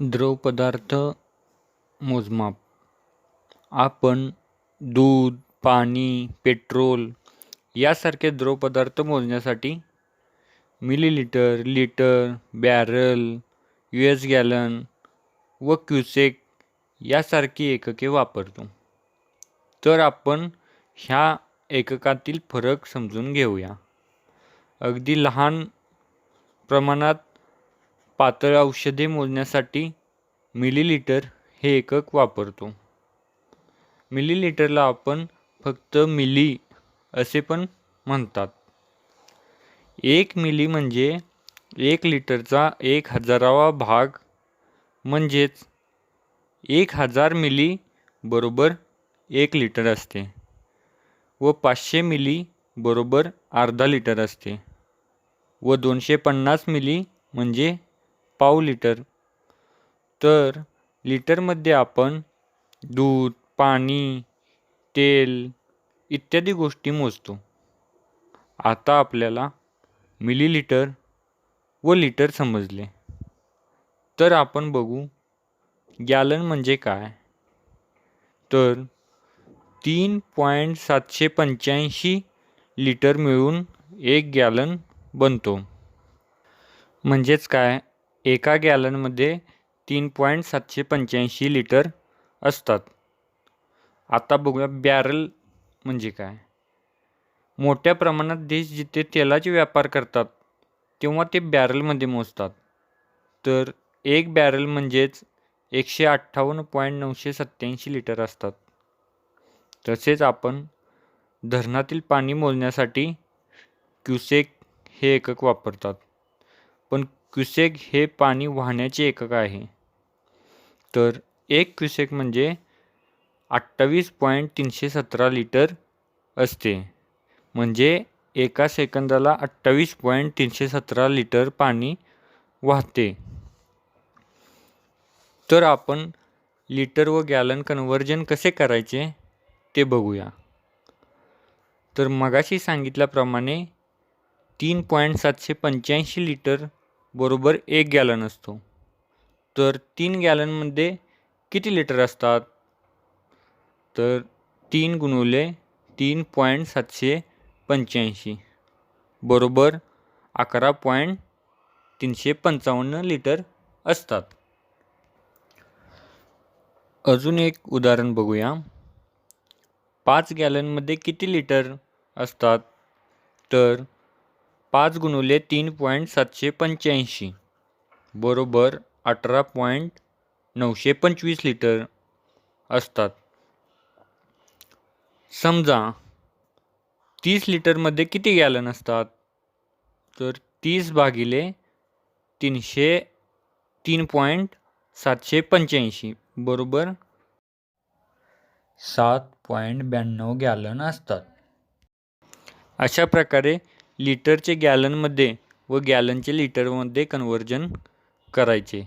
द्रवपदार्थ मोजमाप. आपण दूध, पाणी, पेट्रोल यासारखे द्रवपदार्थ मोजण्यासाठी millilitre, litre, barrel, US gallon व क्युसेक यासारखी एकके वापरतो. तर आपण ह्या एककातील फरक समजून घेऊया. अगदी लहान प्रमाणात पातळ औषधे मोजण्यासाठी मिलीलिटर हे एकक वापरतो. मिलीलिटरला आपण फक्त मिली असे पण म्हणतात. 1 मिली म्हणजे 1 लिटरचा 1000वा भाग, म्हणजेच 1000 मिली बरोबर 1 लिटर असते व 500 मिली बरोबर अर्धा लिटर असते व 250 मिली म्हणजे पाव लिटर. तर लिटरमध्ये आपण दूध, पाणी, तेल इत्यादी गोष्टी मोजतो. आता आपल्याला मिलीलिटर व लिटर समजले, तर आपण बघू गॅलन म्हणजे काय. तर 3.785 लिटर मिळून 1 गॅलन बनतो. म्हणजेच काय, एका गॅलनमध्ये 3.785 लिटर असतात. आता बघूया बॅरल म्हणजे काय. मोठ्या प्रमाणात देश जिथे तेलाचे व्यापार करतात तेव्हा ते बॅरलमध्ये मोजतात. तर 1 बॅरल म्हणजेच 158.987 लिटर असतात. तसेच आपण धरणातील पाणी मोजण्यासाठी क्युसेक हे एकक वापरतात. पण क्युसेक हे पाणी वाहण्याचे एकक आहे. तर 1 क्युसेक म्हणजे 28.317 लिटर असते. म्हणजे एका सेकंदाला 28.317 लिटर पाणी वाहते. तर आपण लिटर व गॅलन कन्व्हर्जन कसे करायचे ते बघूया. तर मगाशी सांगितल्याप्रमाणे 3.785 लिटर बरोबर 1 गॅलन असतो. तर 3 गॅलनमध्ये किती लिटर असतात. तर 3 गुणुले 3.785 बरोबर 11.355 लिटर असतात. अजून एक उदाहरण बघूया. 5 गॅलनमध्ये किती लिटर असतात. तर 5 गुणुले 3.785 बरोबर 18.925 लिटर असतात. समजा 30 लिटरमध्ये किती गॅलन असतात. तर 30 भागिले 3.785 बरोबर 7.92 गॅलन असतात. अशा प्रकारे लिटरचे गॅलनमध्ये व गॅलनचे लिटरमध्ये कन्व्हर्जन करायचे.